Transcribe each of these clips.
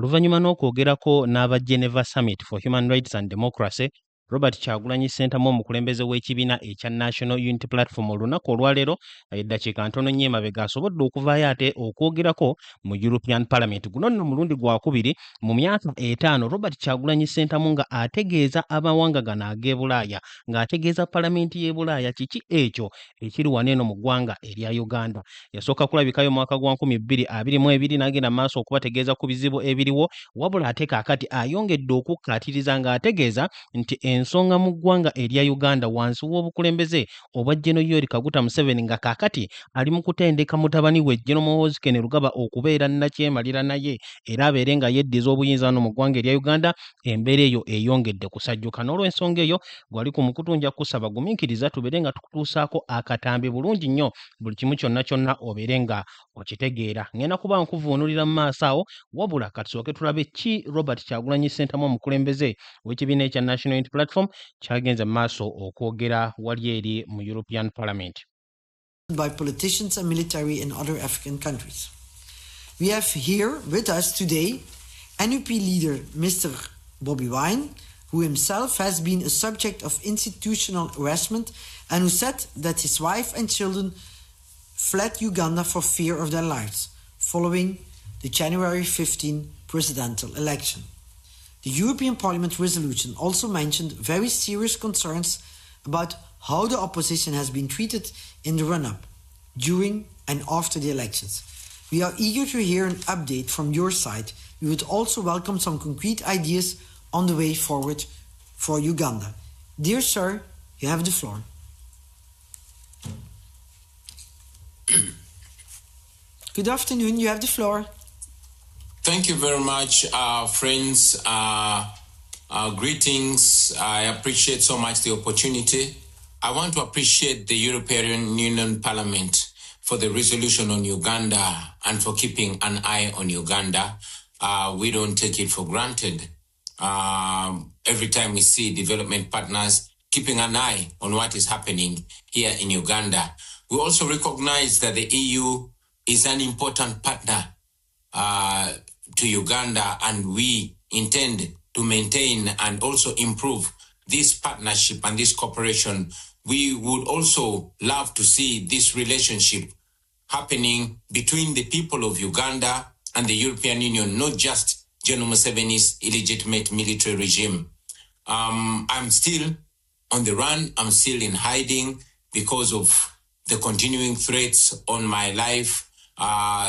Oluvannyuma n'okwogerako n'aba Geneva Summit for Human Rights and Democracy, Robert Kyagulanyi Ssentamu omukulembeze w'ekibiina ekya National Unity Platform olunaku olwaleero eddakiika ntono nnyo emabega asobodde okuvaayo ate okwogerako mu European Parliament. Guno nno mulundi gwakubiri mu myaka 5 Robert Kyagulanyi Ssentamu nga ategeeza amawanga gano ag'e Bulaaya, ng'ategeeza Palamenti y'e Bulaaya kiki ekyo ekiri wano eno mu ggwanga erya Uganda. Yasooka kulabikayo mu mwaka gwa 2022 n'agenda maaso okubategeeza ku bizibu ebiriwo, wabula ate kaakati ayongedde okukkaatiriza ng'ategeeza nti ensonga mu ggwanga erya Uganda wansi w'obukulembeze obwa General Yoweri Kaguta Museveni nga kaakati ali mu kutendeka mutabani we General Muhoozi Kainerugaba okubeera nnakyemalira naye era abeere nga yeddiza obuyinza wano mu ggwanga erya Uganda, embeera eyo eyongedde kusajjuka. N'olw'ensonga eyo gwali ku mukutu nja kusaba gumiikiriza tubeere nga tukutuusaako akatambi bulungi nnyo, buli kimu kyonna kyonna obeere nga okitegeera. Ngenda kuba nkuvuunulira mu maaso awo, wabula katusooke tulabe ki Robert Kyagulanyi Ssentamu omukulembeze w'ekibiina ekya National Unity Platform kyagenze mu maaso okwogera wali eri mu European Parliament. By politicians and military in other African countries. We have here with us today NUP leader Mr. Bobi Wine, who himself has been a subject of institutional harassment and who said that his wife and children fled Uganda for fear of their lives following the January 15 presidential election. The European Parliament resolution also mentioned very serious concerns about how the opposition has been treated in the run-up, during and after the elections. We are eager to hear an update from your side. We would also welcome some concrete ideas on the way forward for Uganda. Dear sir, you have the floor. Good afternoon, you have the floor. Thank you very much, friends. Greetings. I appreciate so much the opportunity. I want to appreciate the European Union Parliament for the resolution on Uganda and for keeping an eye on Uganda. We don't take it for granted. Every time we see development partners keeping an eye on what is happening here in Uganda. We also recognize that the EU is an important partner to Uganda, and we intend to maintain and also improve this partnership and this cooperation. We would also love to see this relationship happening between the people of Uganda and the European Union, not just General Museveni's illegitimate military regime. I'm still on the run. I'm still in hiding because of the continuing threats on my life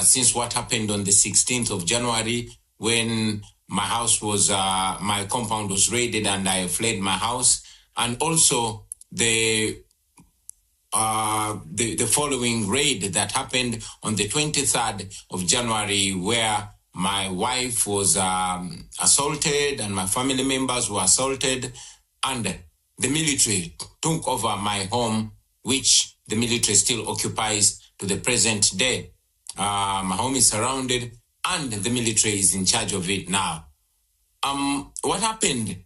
since what happened on the 16th of January when my house was, my compound was raided and I fled my house. And also the following raid that happened on the 23rd of January where my wife was assaulted and my family members were assaulted, and the military took over my home, which the military still occupies to the present day. My home is surrounded and the military is in charge of it now. What happened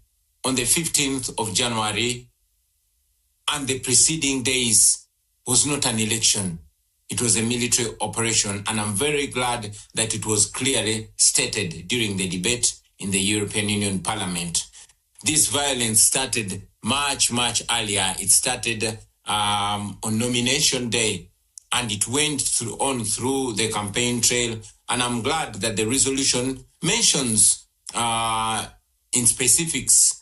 on the 15th of January and the preceding days was not an election. It was a military operation, and I'm very glad that it was clearly stated during the debate in the European Union Parliament. This violence started much earlier. It started on nomination day, and it went on through the campaign trail. And I'm glad that the resolution mentions in specifics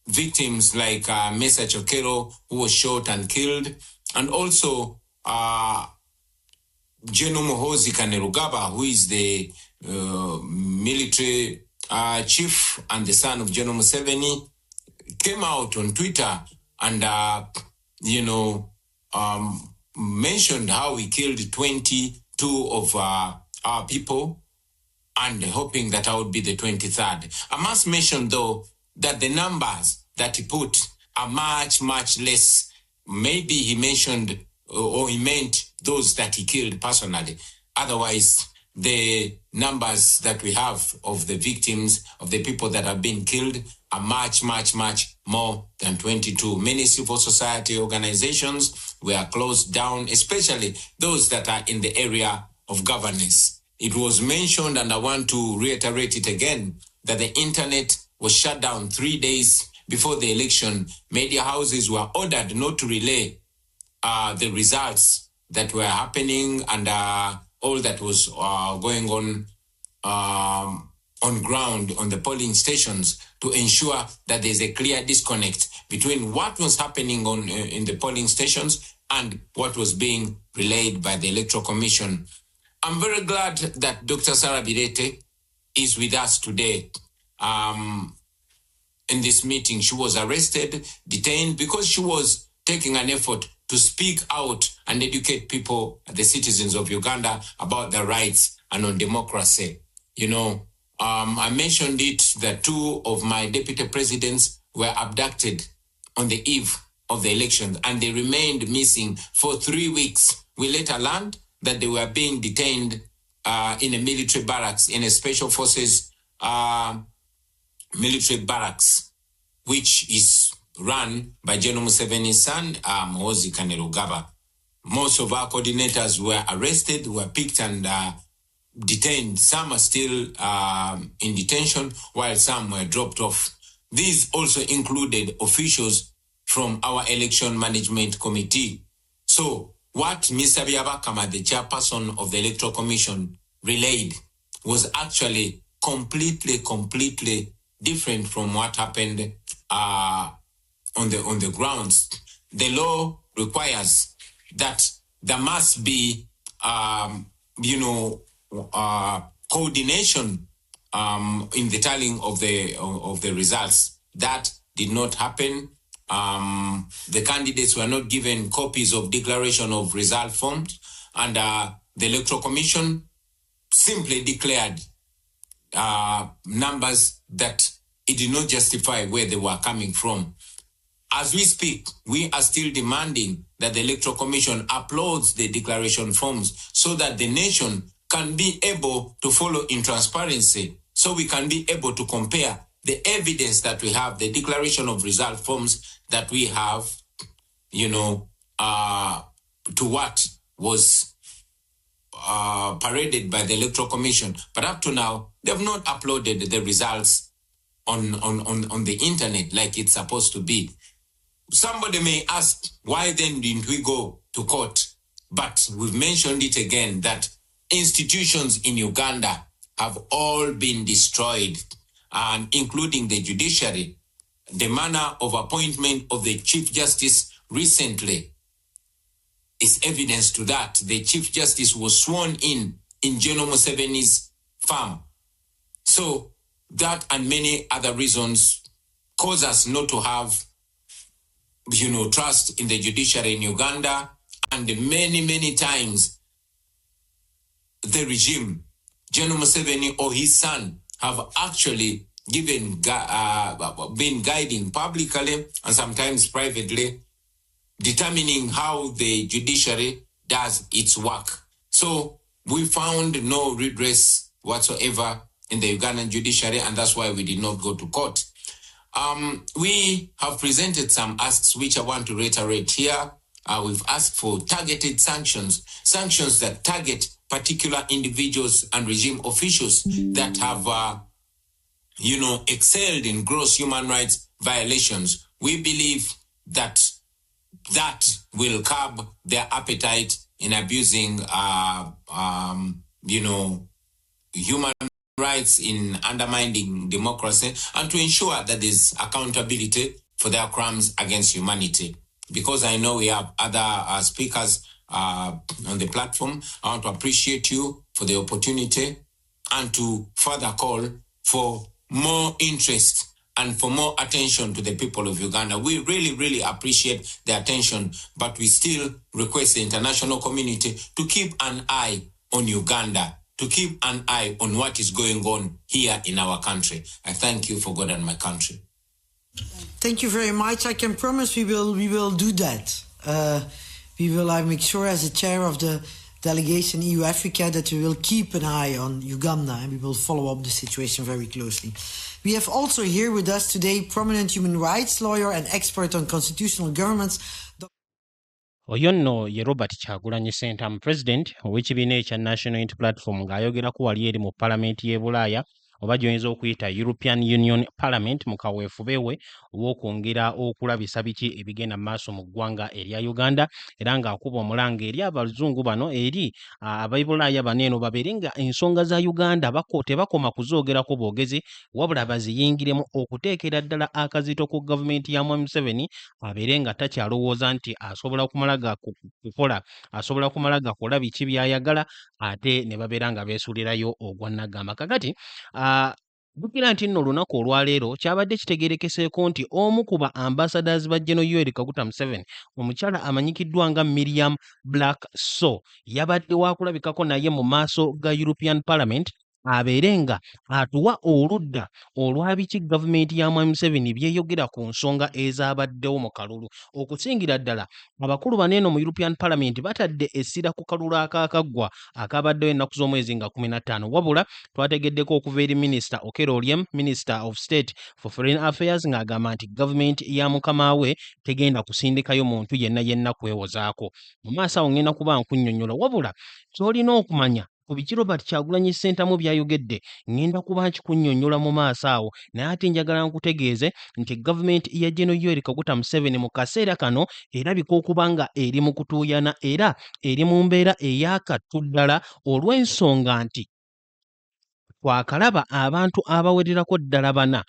victims like Mesa Chokero, who was shot and killed, and also General Muhoozi Kainerugaba, who is the military chief and the son of General Museveni, came out on Twitter and, mentioned how he killed 22 of our people and hoping that I would be the 23rd. I must mention, though, that the numbers that he put are much less. Maybe he mentioned or he meant those that he killed personally. Otherwise, the numbers that we have of the victims, of the people that have been killed, are much more than 22. Many civil society organizations were closed down, especially those that are in the area of governance. it was mentioned, and I want to reiterate it again, that the internet was shut down 3 days before the election. Media houses were ordered not to relay the results that were happening and all that was going on ground on the polling stations, to ensure that there's a clear disconnect between what was happening in the polling stations and what was being relayed by the Electoral Commission. I'm very glad that Dr. Sarah Birete is with us today. In this meeting, she was arrested, detained, because she was taking an effort to speak out and educate people, the citizens of Uganda, about their rights and on democracy. You know, I mentioned it that 2 of my deputy presidents were abducted on the eve of the election, and they remained missing for 3 weeks. We later learned that they were being detained in a military barracks, in a special forces military barracks, which is run by General Museveni's son, Muhoozi Kainerugaba. Most of our coordinators were arrested, were picked and detained. Some are still in detention, while some were dropped off. These also included officials from our election management committee. So what Mr. Byabakama, the chairperson of the Electoral Commission, relayed was actually completely different from what happened on the grounds. The law requires that there must be, coordination in the tallying of the results. That did not happen. The candidates were not given copies of declaration of result forms, and the Electoral Commission simply declared numbers that it did not justify where they were coming from. As we speak, we are still demanding that the Electoral Commission uploads the declaration forms so that the nation can be able to follow in transparency, so we can be able to compare the evidence that we have, the declaration of result forms that we have, to what was paraded by the Electoral Commission. But up to now, they have not uploaded the results on the internet like it's supposed to be. Somebody may ask, why then didn't we go to court? But we've mentioned it again, that institutions in Uganda have all been destroyed, and including the judiciary. The manner of appointment of the Chief Justice recently is evidence to that. The Chief Justice was sworn in General Museveni's farm. So that and many other reasons cause us not to have, trust in the judiciary in Uganda. And many times, the regime, General Museveni or his son, have actually been guiding publicly and sometimes privately, determining how the judiciary does its work. So we found no redress whatsoever in the Ugandan judiciary, and that's why we did not go to court. We have presented some asks, which I want to reiterate here. We've asked for targeted sanctions that target particular individuals and regime officials that have, excelled in gross human rights violations. We believe that will curb their appetite in abusing, human rights, in undermining democracy, and to ensure that there's accountability for their crimes against humanity. Because I know we have other speakers on the platform, I want to appreciate you for the opportunity and to further call for more interest and for more attention to the people of Uganda. We really appreciate the attention, but we still request the international community to keep an eye on Uganda, to keep an eye on what is going on here in our country. I thank you for God and my country. Thank you very much. I can promise we will do that. I make sure, as the chair of the delegation EU Africa, that we will keep an eye on Uganda and we will follow up the situation very closely. We have also here with us today prominent human rights lawyer and expert on constitutional governments, Oyo nno ye Robert Kyagulanyi Ssentamu President ow'ekibiina ekya National Unity Platform ng'ayogerako wali eri mu Parliament y'e Bulaaya oba gy'oyinza okuyita European Union Parliament mu kaweefube we ow'okwongera okulabisa biki ebigenda mu maaso mu ggwanga erya Uganda era ng'akuba omulanga eri Abazungu bano eri ab'e Bulaaya bano eno babeere nga ensonga za Uganda tebakoma kuzoogerako boogezi wabula baziyingiremu okuteekera ddala akazito ku gavumenti ya Museveni abeere nga takyalowooza nti asobola kumala gakola biki by'ayagala ate ne babeera nga beesuulirayo ogwa Nagamba. Kakati bukira nti nno olunaku olwaleero kyabadde kitegeerekeseeko nti omu ku ba ambassadors ba General Yoweri Kaguta Museveni omukyala amanyikiddwa nga Miriam Black-So yabadde waakulabikako naye mu maaso ga European Parliament abeere nga atuwa oludda olwa biki gavumenti ya Museveni byeyogera ku nsonga ezabaddewo mu kalulu okusingira ddala abakulu baneeno mu European Parliament batadde essira ku kalulu akaakaggwa akabaddewo ennaku z'omwezi nga 15 wabula twategeddeko okuva eri Minister Okello Oryem, Minister of State for Foreign Affairs ng'agamba nti gavumenti ya mukama we tegenda kusindikayo muntu yenna kwewozaako. Mu maaso awo ngenda kuba nkunnyonnyola wabula ky'olina okumanya ku biki Robert Kyagulanyi Ssentamu byayogedde ngenda kuba nkikunnyonnyola mu maaso awo naye ate njagala nkutegeeze nti gavumenti ya General Yoweri Kaguta Museveni mu kaseera kano erabika okuba nga eri mu kutuuyana era eri mu mbeera ey'akattu ddala olw'ensonga nti twakalaba abantu abawererako ddala bana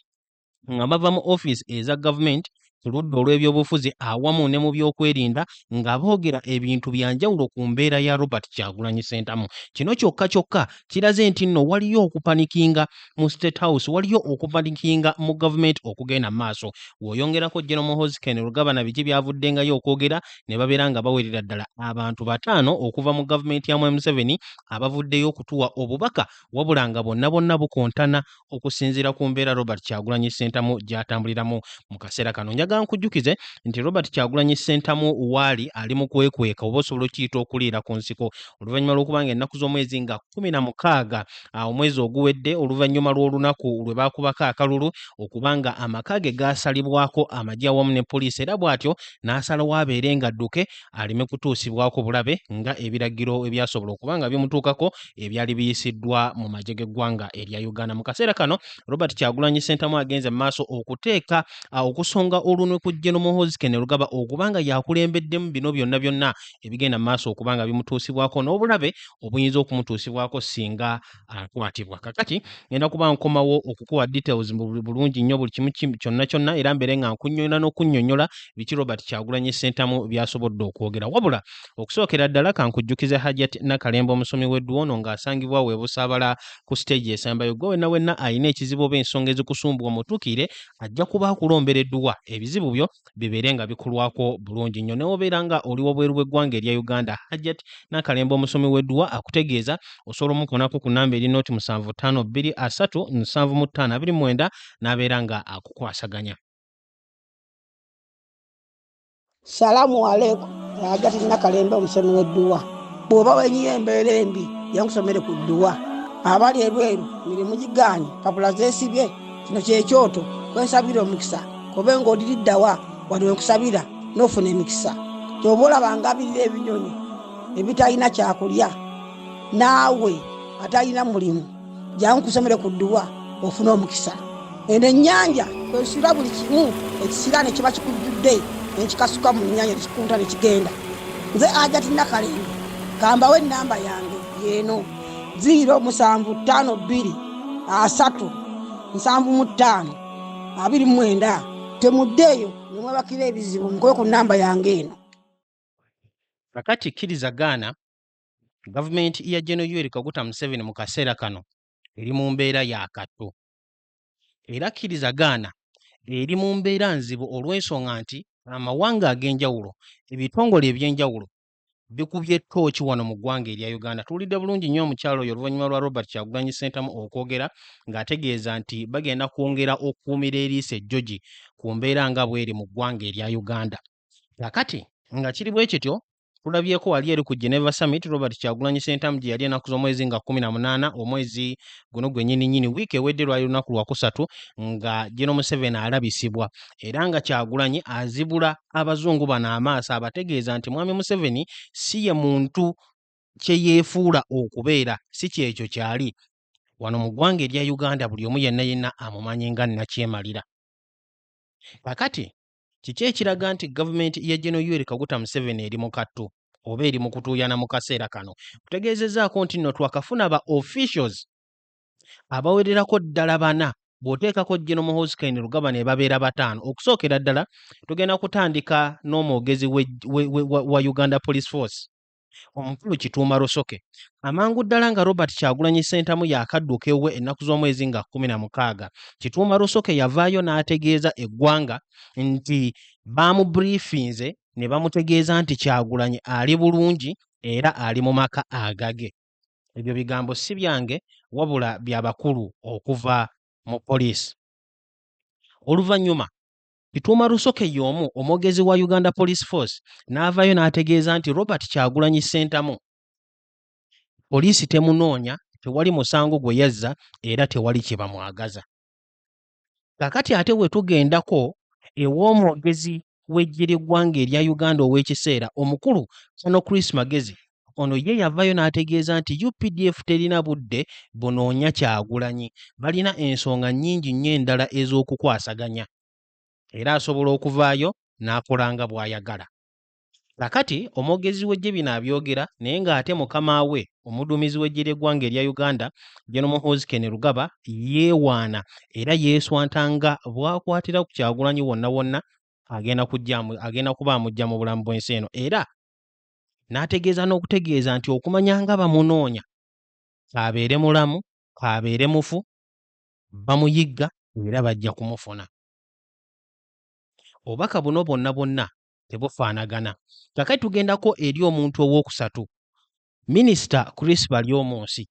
nga bava mu ofiisi eza gavumenti ku ludda olw'ebyobufuzi awamu ne mu byokwerinda nga boogera ebintu bya njawulo ku mbeera ya Robert Kyagulanyi Ssentamu. Kino kyokka kiraze nti nno waliyo okupanikinga mu State House, waliyo okupanikinga mu gavumenti okugenda mu maaso. W'oyongerako General Muhoozi Kainerugaba na biki byavuddengayo okwogera ne babeera nga bawerera ddala abantu 5 okuva mu gavumenti ya Museveni abavuddeyo okutuwa obubaka wabula nga bonna bukontana okusinziira ku mbeera Robert Kyagulanyi Ssentamu gy'atambuliramu mu kaseera kano. Njagala nkujjukize nti Robert Kyagulanyi Ssentamu waali ali mu kwekweka oba osobola okiyita okuliira ku nsiko oluvannyuma lw'okubanga ennaku z'omwezi nga 16 omwezi oguwedde oluvannyuma lw'olunaku lwe baakubako akalulu okubanga amaka ge gaasalibwako amagye awamu ne poliisi era bw'atyo n'asalawo abeere nga dduke aleme kutuusibwako bulabe nga ebiragiro ebyasobola okubanga bimutuukako ebyali biyisiddwa mu magye g'eggwanga erya Uganda. Mu kaseera kano Robert Kyagulanyi Ssentamu agenze mu maaso okuteeka okusonga olunwe ku General Muhoozi Kainerugaba okubanga yakulembeddemu bino byonna ebigenda mu maaso okubanga bimutuusibwako n'obulabe obuyinza okumutuusibwako singa akwatibwa. Kakati ngenda kuba nkomawo okukuwa details bulungi nnyo buli kimu kyonna era mbeere nga nkunnyonnyola biki Robert Kyagulanyi Ssentamu byasobodde okwogera wabula okusookera ddala kankujjukize Hajjat Nakalemba omusomi w'eddu ono ng'asangibwa we Busaabala ku stage esembayo gwe wenna alina ekizibu oba ensonga ezikusumbwa omutuukire ajja kuba akulombera edduwa ebizibu byo bibeere nga bikulwako bulungi nnyo newobeera nga oli wabweru bw'eggwanga erya Uganda. Hajjat Nakalemba omusomi w'edduwa akutegeeza osobola omukonako ku namba eri noti 75237529 n'abeera nga akukwasaganya. Salamu alaikum. Hajjat Nakalemba omusomi w'edduwa. Bw'oba wenyiye embeera embi yankusomere ku dduwa. Abali ebweru mirimu gigaanye papula zeesibye kino kyekyoto kwesabira omukisa kobe ng'oliriddawa wali wenkusabira n'ofuna emikisa. Ky'oba olabanga abirira ebinyonyi ebitalina kyakulya naawe atalina mulimu jangu kusomere ku dduwa ofuna omukisa. Eno ennyanja kwesira buli kimu ekisira ne kiba kikujjudde nekikasuka mu nnyanja nekikunta nekigenda. Nze Hajjat Nakalemba kambawo ennamba yange yeeno 075237529. Temuddeeyo nemwebakira ebizibu mukoye ku nnamba yange eno. Kakati kkirizagaana gavumenti ya General Yoweri Kaguta Museveni mu kaseera kano eri mu mbeera yakattu era kkirizagaana eri mu mbeera nzibu olw'ensonga nti amawanga ag'enjawulo ebitongole eby'enjawulo bikubye ttooki wano mu ggwanga erya Uganda. Tuwulidde bulungi nnyo omukyalo oyo oluvannyuma lwa Robert Kyagulanyi Ssentamu okwogera ng'ategeeza nti bagenda kwongera okukuumira eriiso ejjogi ku mbeera nga bw'eri mu ggwanga erya Uganda. Kakati nga kiri bwe kityo tulabyeko wali eri ku Geneva Summit Robert Kyagulanyi Ssentamu gye yali ennaku z'omwezi nga 18 omwezi guno gwennyini wiiki ewedde lwali lunaku lwakusatu nga General Museveni alabisibwa era nga Kyagulanyi azibula abazungu bano amaaso abategeeza nti mwami Museveni si ye muntu kye yeefuula okubeera si kyekyo kyali wano mu ggwanga erya Uganda buli omu yenna amumanyi nga nnakyemalira. Kakati kiki ekiraga nti gavumenti ya General Yoweri Kaguta Museveni eri mu kattu oba eri mu kutuuyana mu kaseera kano? Kutegeezezzaako nti nno twakafuna ba officials abawererako ddala 4 bw'oteekako General Muhoozi Kainerugaba ne babeera 5. Okusookera ddala tugenda kutandika n'omwogezi wa Uganda Police Force omukulu Kituuma Lusoke. Amangu ddala nga Robert Kyagulanyi Ssentamu yaakadduka ewe ennaku z'omwezi nga 16, Kituuma Lusoke yavaayo n'ategeeza eggwanga nti baamubriefinze ne bamutegeeza nti Kyagulanyi ali bulungi era ali mu maka agage. Ebyo bigambo si byange wabula by'abakulu okuva mu poliisi. Oluvannyuma Kituuma Lusoke y'omu omwogezi wa Uganda Police Force n'avaayo n'ategeeza nti Robert Kyagulanyi Ssentamu poliisi temunoonya, tewali musango gwe yazza era tewali kye bamwagaza. Kakati ate we tugendako ew'omwogezi w'eggye ly'eggwanga erya Uganda ow'ekiseera omukulu Kano Chris Magezi, ono ye yavaayo n'ategeeza nti UPDF terina budde bunoonya Kyagulanyi, balina ensonga nnyingi nnyo endala ez'okukwasaganya era asobola okuvaayo n'akola nga bw'ayagala. Kakati omwogezi w'eggye bino abyogera naye ng'ate mukama we omuduumizi w'eggye ly'eggwanga erya Uganda General Muhoozi Kainerugaba yeewaana era yeeswantanga bw'akwatira ku Kyagulanyi wonna agenda kuba amujja mu bulamu bw'ensi eno era n'ategeeza n'okutegeeza nti okumanya nga bamunoonya kaabeere mulamu kaabeere mufu bamuyigga era bajja kumufuna. Obubaka buno bwonna tebufaanagana. Kakati tugendako eri omuntu ow'okusatu, Minisita Chris Baryomunsi.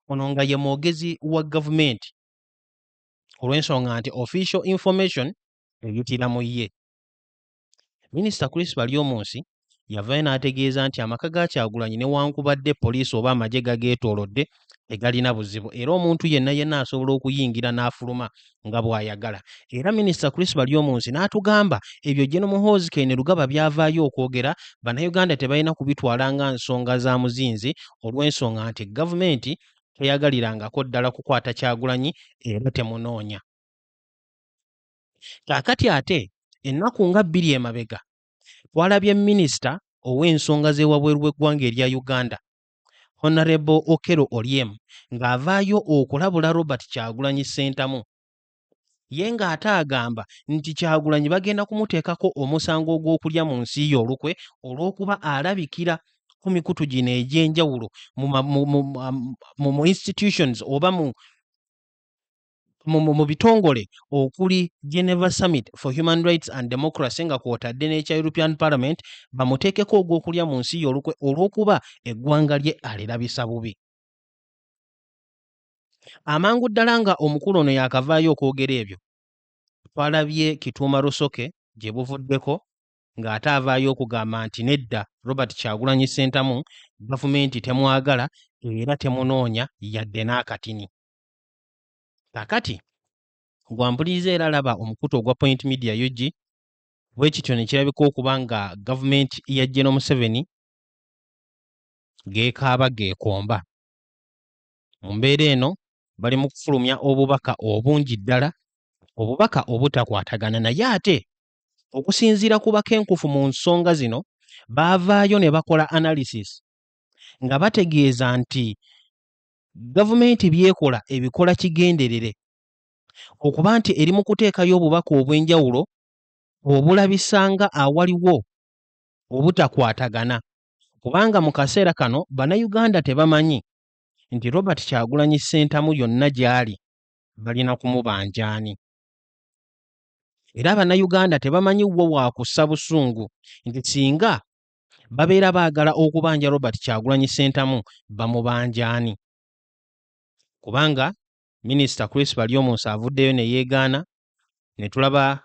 Ono nga ye mwogezi wa gavumenti olw'ensonga nti official information eyitira mu ye. Minisita Chris Baryomunsi yavaayo n'ategeeza nti amaka ga Kyagulanyi newankubadde poliisi oba amagye gageetoolodde tegalina buzibu era omuntu yenna asobola okuyingira n'afuluma nga bw'ayagala. Era Minisita Chris Baryomunsi n'atugamba ebyo General Muhoozi Kainerugaba byavaayo okwogera bannayuganda tebalina kubitwala nga nsonga za muzinzi olw'ensonga nti gavumenti teyagalirangako ddala kukwata Kyagulanyi era temunoonya. Kaakati ate ennaku nga 2 emabega twalabye minisita ow'ensonga z'ewabweru w'eggwanga erya Uganda Honorable Okello Oryem ng'avaayo okulabula Robert Kyagulanyi Ssentamu ye ng'ate agamba nti Kyagulanyi bagenda kumuteekako omusango ogw'okulya mu nsi ye olukwe olw'okuba alabikira ku mikutu gino egy'enjawulo mu institutions oba mu bitongole okuli Geneva Summit for Human Rights and Democracy nga kwotadde n'ekya European Parliament bamuteekeko ogw'okulya mu nsi ye olukwe olw'okuba eggwanga lye alirabisa bubi. Amangu ddala nga omukulu ono yaakavaayo okwogera ebyo, twalabye Kituuma Lusoke gye buvuddeko ng'ate avaayo okugamba nti nedda Robert Kyagulanyi Ssentamu gavumenti temwagala era temunoonya yadde n'akatini. Kakati gwampuliriza era laba omukutu ogwa Point Media UG bwe kityo ne kirabika okuba nga gavumenti ya General Museveni geekaaba geekomba. Mu mbeera eno bali mu kufulumya obubaka obungi ddala, obubaka obutakwatagana naye ate okusinziira ku bakenkufu mu nsonga zino baavaayo ne bakola analysis nga bategeeza nti gavumenti byekola ebikola kigenderere okuba nti eri mu kuteekayo obubaka obw'enjawulo obulabisanga awaliwo obutakwatagana kubanga mu kaseera kano bannayuganda tebamanyi nti Robert Kyagulanyi Ssentamu yonna gy'ali balina kumubanjaani. Era bannayuganda tebamanyi wo waakussa busungu nti singa babeera baagala okubanja Robert Kyagulanyi Ssentamu bamubanjaani. Kubanga Minisita Chris Baryomunsi avuddeyo ne yeegaana ne tulaba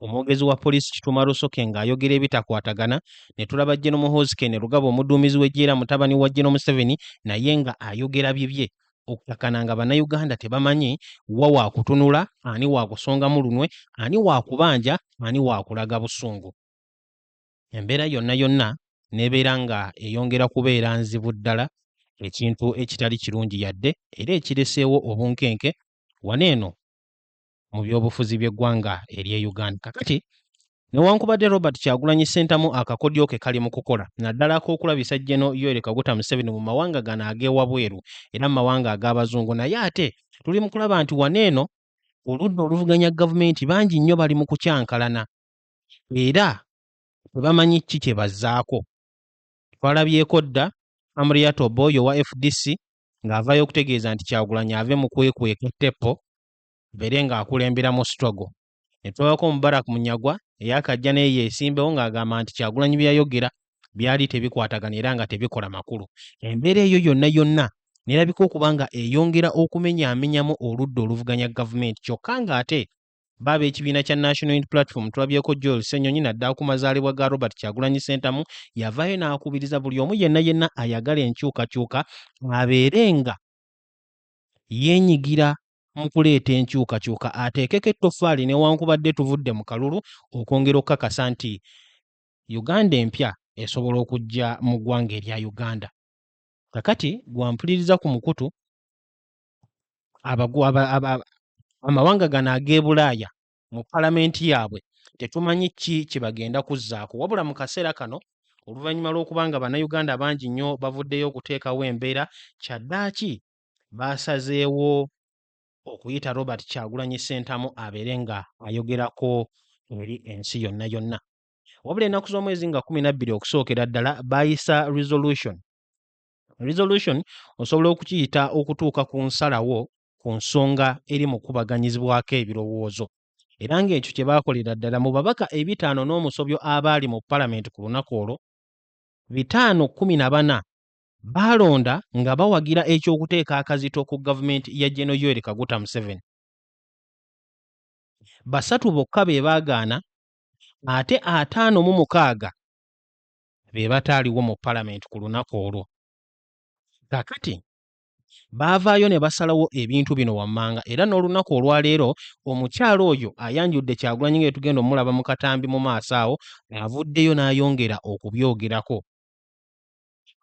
omwogezi wa poliisi Kituuma Lusoke ng'ayogera ebitakwatagana, ne tulaba General Muhoozi Kainerugaba omuduumizi w'eggye mutabani wa General Museveni naye nga ayogera bibye okukakana nga bannayuganda tebamanyi wa waakutunula, ani waakusongamu lunwe, ani waakubanja, ani waakulaga busungu. Embeera yonna yonna n'ebeera nga eyongera kubeera nzibu ddala, ekintu ekitali kirungi yadde era ekireseewo obunkenke waneeno mu byobufuzi by'eggwanga ery'e Uganda. Kakati newankubadde Robert Kyagulanyi Ssentamu akakodyo ke kali mu kukola naddala ak'okulabisa General Yoweri Kaguta Museveni mu mawanga gano ag'ewabweru era mu mawanga ag'Abazungu, naye ate tuli mu kulaba nti waneeno oludda oluvuganya gavumenti bangi nnyo bali mu kukyankalana era tebamanyi ki kye bazzaako. Twalabyeko dda Amuriat Oboyo wa FDC ng'avaayo okutegeeza nti Kyagulanyi ave mu kwekweka etteppo beere ng'akulembera mu struggle. Ne twabako Mubarak Munyagwa eyakajja naye yeesimbewo ng'agamba nti Kyagulanyi bye yayogera byali tebikwatagana era nga tebikola makulu. Embeera eyo yonna yonna nerabika okuba nga eyongera okumenyaamenyamu oludda oluvuganya gavumenti, kyokka ng'ate baaba ekibiina kya National Unity Platform tulabyeko Joel Ssenyonyi naddala ku mazaalibwa ga Robert Kyagulanyi Ssentamu yavaayo n'akubiriza buli omu yenna ayagala enkyukakyuka abeere nga yeenyigira mu kuleeta enkyukakyuka, ateekeko ettoffaali newankubadde tuvudde mu kalulu okwongera okukakasa nti Uganda empya esobola okujja mu ggwanga erya Uganda. Kakati gwampuliriza ku mukutu amawanga gano ag'e Bulaaya mu palamenti yaabwe tetumanyi ki kye bagenda kuzzaako, wabula mu kaseera kano oluvannyuma lw'okuba nga bannayuganda bangi nnyo bavuddeyo okuteekawo embeera, kyaddaaki baasazeewo okuyita Robert Kyagulanyi Ssentamu abeere nga ayogerako eri ensi yonna yonna. Wabula ennaku z'omwezi nga 12 okusookera ddala baayisa resolution osobola okukiyita okutuuka ku nsalawo ku nsonga eri mu kubaganyizibwako ebirowoozo, era ng'ekyo kye baakolera ddala mu babaka 5 n'omusobyo abaali mu palamenti ku lunaku olwo 514 baalonda nga bawagira ekyokuteeka akazito ku gavumenti ya General Yoweri Kaguta Museveni. 3 bokka be baagaana ate 56 be bataaliwo mu palamenti ku lunaku olwo. Kakati baavaayo ne basalawo ebintu bino wammanga era n'olunaku olwaleero omukyalo oyo ayanjudde Kyagulanyi nga tugenda omulaba mu katambi mu maaso awo avuddeyo n'ayongera okubyogerako.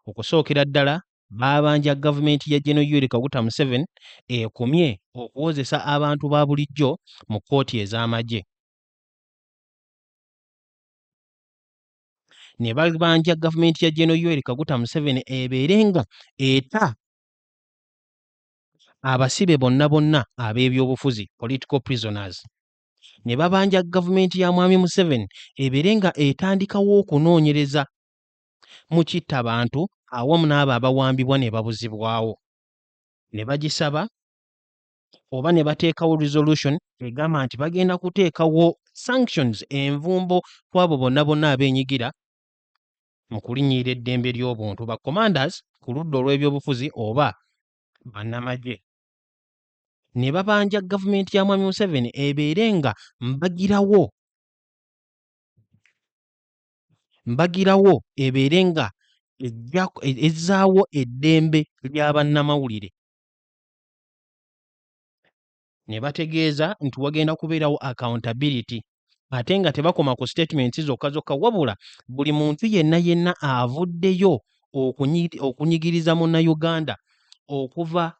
Okusookera ddala baabanja gavumenti ya General Yoweri Kaguta Museveni ekomye okuwozesa abantu ba bulijjo mu kkooti ez'amagye. Ne babanja gavumenti ya General Yoweri Kaguta Museveni ebeere nga eta abasibe bonna ab'ebyobufuzi political prisoners. Ne babanja gavumenti ya Mwami Museveni ebeere nga etandikawo okunoonyereza mu kitta bantu awamu n'abo abawambibwa ne babuzibwawo. Ne bagisaba oba ne bateekawo resolution egamba nti bagenda kuteekawo sanctions, envumbo ku abo bonna abeenyigira mu kulinnyirira eddembe ly'obuntu, ba commanders ku ludda olw'ebyobufuzi oba bannamagye. Ne babanja gavumenti ya Mwami Museveni ebeere nga mbagirawo ebeere nga ezzaawo eddembe lya bannamawulire. Ne bategeeza nti wagenda kubeerawo accountability ate nga tebakoma ku statements zokka wabula buli muntu yenna avuddeyo okunyigiriza munnayuganda okuva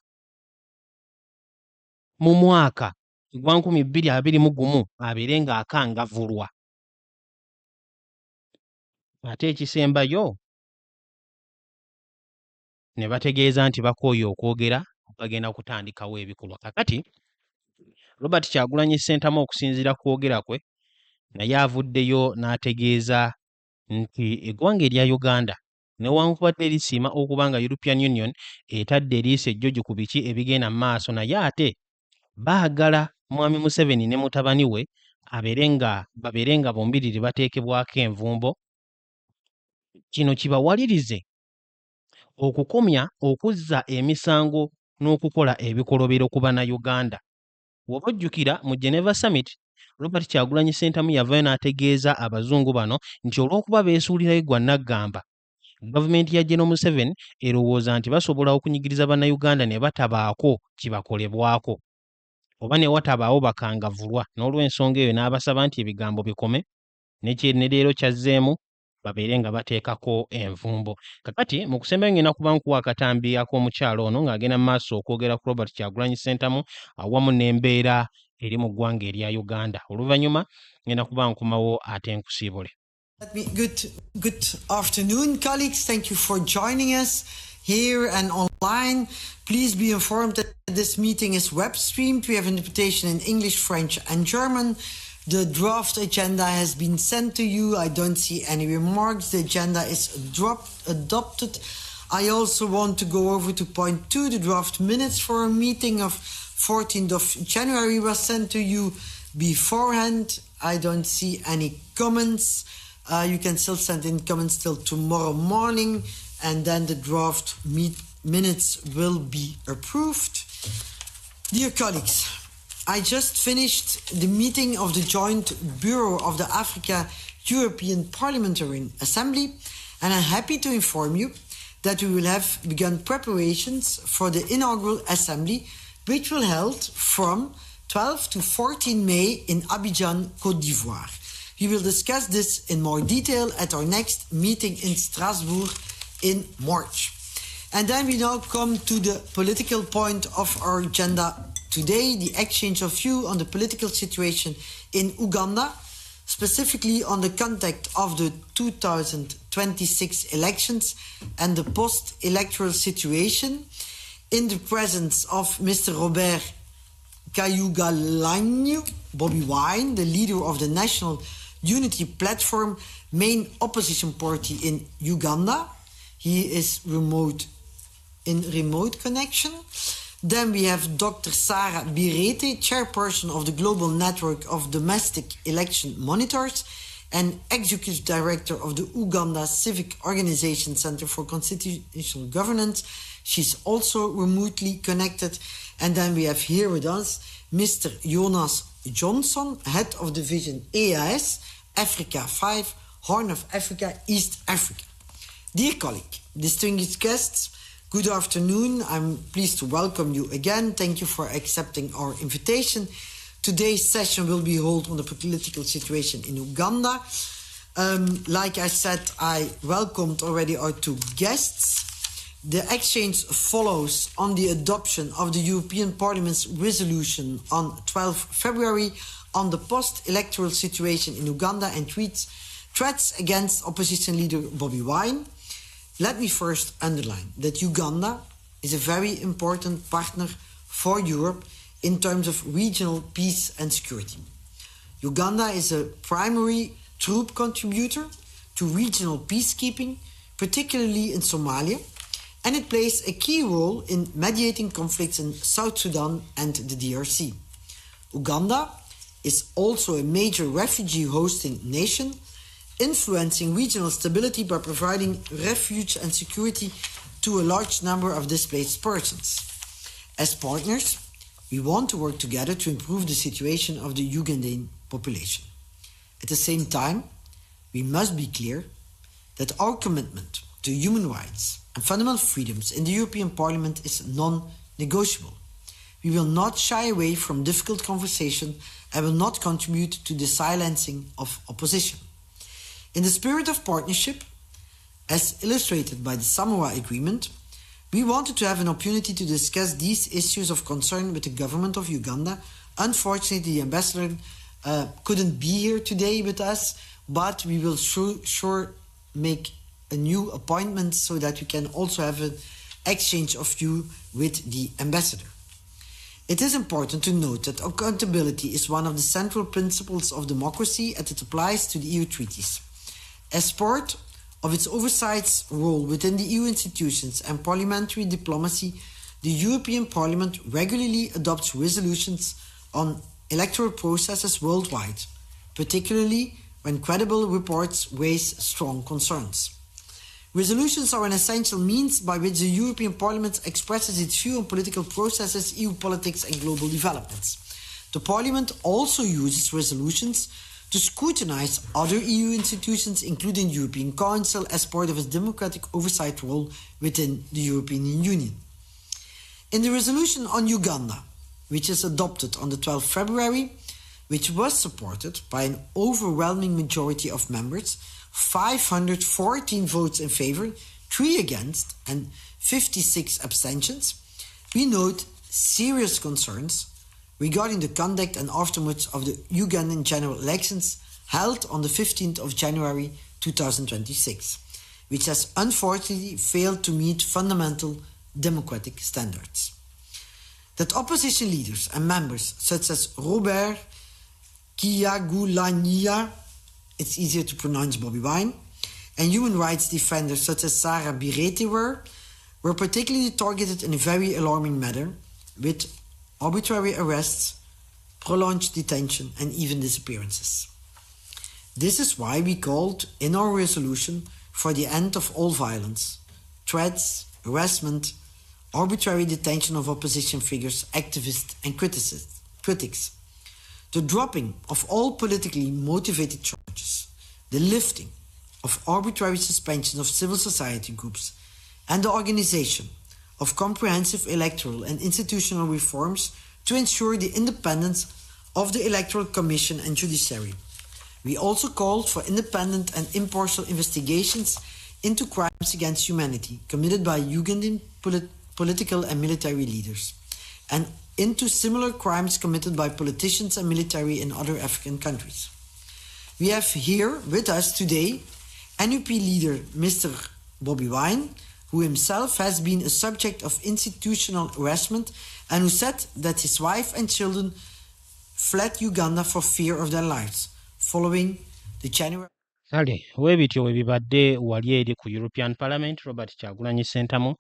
mu mwaka gwa 2021 abeere ng'akangavvulwa. Ate ekisembayo ne bategeeza nti bakooye okwogera bagenda kutandikawo ebikolwa. Kakati Robert Kyagulanyi Ssentamu okusinziira kwogera kwe naye avuddeyo n'ategeeza nti eggwanga erya Uganda newankubadde lisiima okuba nga European Union etadde eriiso ejjogi ku biki ebigenda mu maaso, naye ate baagala Mwami Museveni ne mutabani we babeere nga bombiriri bateekebwako envumbo. Kino kibawalirize okukomya okuzza emisango n'okukola ebikolobero ku bannayuganda. W'oba ojjukira mu Geneva Summit Robert Kyagulanyi Ssentamu yavaayo n'ategeeza abazungu bano nti olw'okuba beesuulirayo gwa naggamba, gavumenti ya General Museveni erowooza nti basobola okunyigiriza bannayuganda ne batabaako kibakolebwako oba ne watabaawo bakangavvulwa, n'olw'ensonga eyo n'abasaba nti ebigambo bikome n'ekyenedero kyazzeemu babeere nga bateekako envumbo. Kakati mu kusembayo ngenda kuba nkuwa akatambi ak'omukyalo ono ng'agenda mu maaso okwogera ku Robert Kyagulanyi Ssentamu awamu n'embeera eri mu ggwanga erya Uganda. Oluvannyuma ngenda kuba nkomawo ate nkusiibule. Good afternoon, colleagues. Thank you for joining us here and online. Please be informed that this meeting is web streamed. We have interpretation in English, French, and German. The draft agenda has been sent to you. I don't see any remarks. The agenda is adopted. I also want to go over to point 2. The draft minutes for a meeting of 14th of January was sent to you beforehand. I don't see any comments. You can still send in comments till tomorrow morning, and then the draft minutes will be approved. Dear colleagues, I just finished the meeting of the Joint Bureau of the Africa-European Parliamentary Assembly, and I'm happy to inform you that we will have begun preparations for the inaugural assembly, which will held from 12 to 14 May in Abidjan, Côte d'Ivoire. We will discuss this in more detail at our next meeting in Strasbourg in March. And then we now come to the political point of our agenda today, the exchange of view on the political situation in Uganda, specifically on the context of the 2026 elections and the post-electoral situation, in the presence of Mr. Robert Kyagulanyi Bobi Wine, the leader of the National Unity Platform, main opposition party in Uganda. He is in remote connection. Then we have Dr. Sarah Birete, chairperson of the Global Network of Domestic Election Monitors and executive director of the Uganda Civic Organization Center for Constitutional Governance. She's also remotely connected. And then we have here with us Mr. Jonas Johnson, head of division EAS, Africa 5, Horn of Africa, East Africa. Dear colleague, distinguished guests, good afternoon. I'm pleased to welcome you again. Thank you for accepting our invitation. Today's session will be held on the political situation in Uganda. Like I said, I welcomed already our two guests. The exchange follows on the adoption of the European Parliament's resolution on 12 February on the post-electoral situation in Uganda and threats against opposition leader Bobi Wine. Let me first underline that Uganda is a very important partner for Europe in terms of regional peace and security. Uganda is a primary troop contributor to regional peacekeeping, particularly in Somalia, and it plays a key role in mediating conflicts in South Sudan and the DRC. Uganda is also a major refugee hosting nation, influencing regional stability by providing refuge and security to a large number of displaced persons. As partners, we want to work together to improve the situation of the Ugandan population. At the same time, we must be clear that our commitment to human rights and fundamental freedoms in the European Parliament is non-negotiable. We will not shy away from difficult conversation and will not contribute to the silencing of opposition. In the spirit of partnership, as illustrated by the Samoa Agreement, we wanted to have an opportunity to discuss these issues of concern with the government of Uganda. Unfortunately, the ambassador couldn't be here today with us, but we will sure make a new appointment so that we can also have an exchange of view with the ambassador. It is important to note that accountability is one of the central principles of democracy as it applies to the EU treaties. As part of its oversight role within the EU institutions and parliamentary diplomacy, the European Parliament regularly adopts resolutions on electoral processes worldwide, particularly when credible reports raise strong concerns. Resolutions are an essential means by which the European Parliament expresses its view on political processes, EU politics and global developments. The Parliament also uses resolutions to scrutinize other EU institutions, including the European Council, as part of its democratic oversight role within the European Union. In the resolution on Uganda, which is adopted on the 12th February, which was supported by an overwhelming majority of members, 514 votes in favor, 3 against, and 56 abstentions, we note serious concerns regarding the conduct and aftermath of the Ugandan general elections held on the 15th of January 2026, which has unfortunately failed to meet fundamental democratic standards. That opposition leaders and members such as Robert Kyagulanyi, it's easier to pronounce Bobi Wine, and human rights defenders such as Sarah Birete were particularly targeted in a very alarming manner, with arbitrary arrests, prolonged detention, and even disappearances. This is why we called in our resolution for the end of all violence, threats, harassment, arbitrary detention of opposition figures, activists, and critics, the dropping of all politically motivated charges, the lifting of arbitrary suspension of civil society groups, and the organization of comprehensive electoral and institutional reforms to ensure the independence of the Electoral Commission and judiciary. We also called for independent and impartial investigations into crimes against humanity committed by Ugandan political and military leaders, and into similar crimes committed by politicians and military in other African countries. We have here with us today NUP leader Mr. Bobi Wine, who himself has been a subject of institutional harassment and who said that his wife and children fled Uganda for fear of their lives following the January. Kale weebityo we bibadde wali eri ku European Parliament Robert Kyagulanyi Ssentamu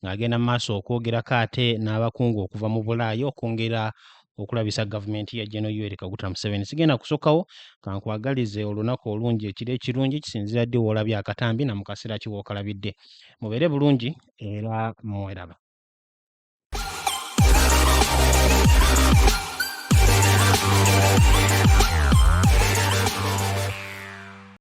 ng'agenda mu maaso okwogerako ate n'abakungu okuva mu Bulaaya okwongera okulabisa gavumenti ya General Yoweri Kaguta Museveni. Sigenda kusookawo kankwagalize olunaku olungi, ekiro ekirungi, kisinzira ddi w'olabye akatambi na mu kaseera ki w'okalabidde. Mubeere bulungi era mweraba.